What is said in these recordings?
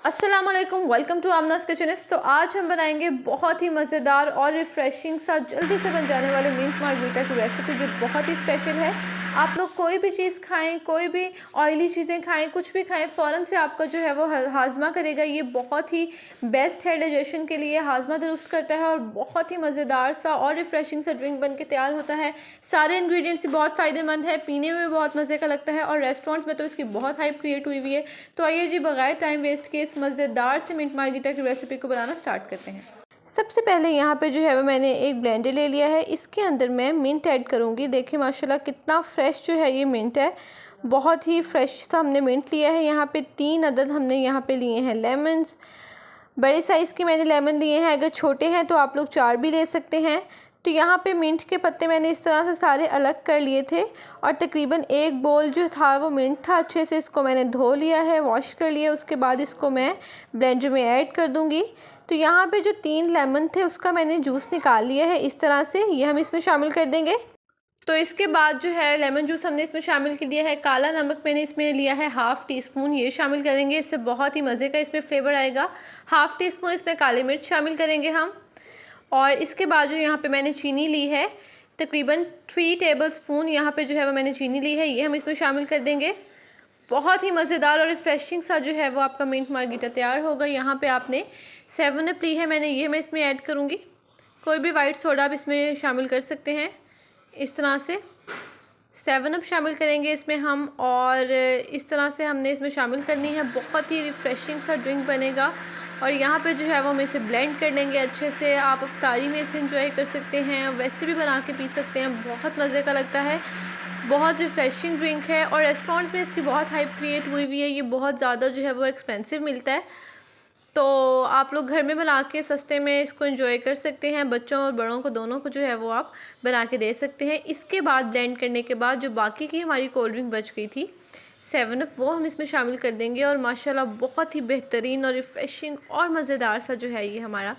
अस्सलाम वालेकुम, welcome to आमनास kitchen. तो आज हम बनाएंगे बहुत ही मज़ेदार और रिफ़्रेशिंग सा जल्दी से बन जाने वाले मिंट मार्गरीटा की रेसिपी जो बहुत ही स्पेशल है। आप लोग कोई भी चीज़ खाएं, कोई भी ऑयली चीज़ें खाएं, कुछ भी खाएं, फ़ौरन से आपका जो है वो हाजमा करेगा। ये बहुत ही बेस्ट है डाइजेशन के लिए, हाजमा दुरुस्त करता है और बहुत ही मज़ेदार सा और रिफ़्रेशिंग सा ड्रिंक बन के तैयार होता है। सारे इंग्रेडिएंट्स बहुत फ़ायदेमंद है, पीने में भी बहुत मज़े का लगता है और रेस्टोरेंट्स में तो इसकी बहुत हाइप क्रिएट हुई हुई है। तो आइए जी, बगैर टाइम वेस्ट किए इस मज़ेदार से मिंट मार्गरीटा की रेसिपी को बनाना स्टार्ट करते हैं। सबसे पहले यहाँ पे जो है वो मैंने एक ब्लेंडर ले लिया है। इसके अंदर मैं मिंट ऐड करूँगी। देखिए माशाल्लाह कितना फ़्रेश जो है ये मिंट है, बहुत ही फ्रेश सा हमने मिंट लिया है। यहाँ पे 3 अदद हमने यहाँ पे लिए हैं लेमन्स। बड़े साइज़ के मैंने लेमन लिए हैं, अगर छोटे हैं तो आप लोग 4 भी ले सकते हैं। तो यहाँ पे मिंट के पत्ते मैंने इस तरह से सारे अलग कर लिए थे और तकरीबन 1 बोल जो था वो मिंट था। अच्छे से इसको मैंने धो लिया है, वॉश कर लिया। उसके बाद इसको मैं ब्लेंडर में ऐड कर दूँगी। तो यहाँ पे जो 3 लेमन थे उसका मैंने जूस निकाल लिया है इस तरह से, ये हम इसमें शामिल कर देंगे। तो इसके बाद जो है लेमन जूस हमने इसमें शामिल कर दिया है। काला नमक मैंने इसमें लिया है 1/2 टीस्पून, ये शामिल करेंगे, इससे बहुत ही मज़े का इसमें फ्लेवर आएगा। 1/2 टीस्पून इसमें काली मिर्च शामिल करेंगे हम। और इसके बाद जो यहाँ पे मैंने चीनी ली है, तकरीबन 3 टेबलस्पून यहाँ पे जो है वो मैंने चीनी ली है, ये हम इसमें शामिल कर देंगे। बहुत ही मज़ेदार और रिफ़्रेशिंग सा जो है वो आपका मिंट मार्गरीटा तैयार होगा। यहाँ पे आपने 7 अप ली है मैंने, ये मैं इसमें ऐड करूँगी। कोई भी वाइट सोडा आप इसमें शामिल कर सकते हैं। इस तरह से 7 अप शामिल करेंगे इसमें हम, और इस तरह से हमने इसमें शामिल करनी है। बहुत ही रिफ़्रेशिंग सा ड्रिंक बनेगा और यहाँ पे जो है वो हम इसे ब्लेंड कर लेंगे अच्छे से। आप अफ्तारी में इसे इंजॉय कर सकते हैं, वैसे भी बना के पी सकते हैं, बहुत मज़े का लगता है। बहुत रिफ़्रेशिंग ड्रिंक है और रेस्टोरेंट्स में इसकी बहुत हाइप क्रिएट हुई हुई है। ये बहुत ज़्यादा जो है वो एक्सपेंसिव मिलता है, तो आप लोग घर में बना के सस्ते में इसको एंजॉय कर सकते हैं। बच्चों और बड़ों को दोनों को जो है वो आप बना के दे सकते हैं। इसके बाद ब्लेंड करने के बाद जो बाकी की हमारी कोल्ड ड्रिंक बच गई थी 7 अप, वो हम इसमें शामिल कर देंगे और माशाल्लाह बहुत ही बेहतरीन और रिफ़्रेशिंग और मज़ेदार सा जो है ये हमारा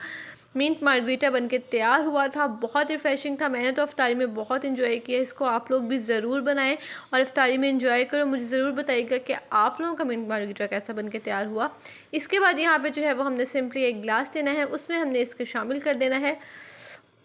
मिंट मार्गरीटा बनके तैयार हुआ था। बहुत रिफ़्रेशिंग था, मैंने तो इफ्तारी में बहुत इंजॉय किया इसको। आप लोग भी ज़रूर बनाएं और इफ्तारी में इंजॉय करो। मुझे ज़रूर बताइएगा कि आप लोगों का मिंट मार्गरीटा कैसा बनके तैयार हुआ। इसके बाद यहाँ पे जो है वो हमने सिंपली एक गिलास लेना है, उसमें हमने इसको शामिल कर देना है।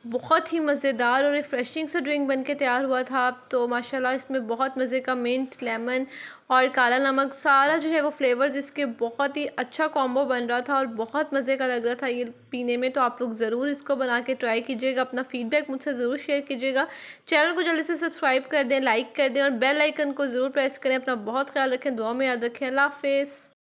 बहुत ही मज़ेदार और रिफ़्रेशिंग सा ड्रिंक बनके तैयार हुआ था। तो माशाल्लाह इसमें बहुत मज़े का मिंट, लेमन और काला नमक, सारा जो है वो फ्लेवर्स इसके बहुत ही अच्छा कॉम्बो बन रहा था और बहुत मज़े का लग रहा था ये पीने में। तो आप लोग ज़रूर इसको बना के ट्राई कीजिएगा, अपना फ़ीडबैक मुझसे ज़रूर शेयर कीजिएगा। चैनल को जल्दी से सब्सक्राइब कर दें, लाइक कर दें और बेल आइकन को ज़रूर प्रेस करें। अपना बहुत ख्याल रखें, दुआ में याद रखें। अल्लाह हाफ़िज़।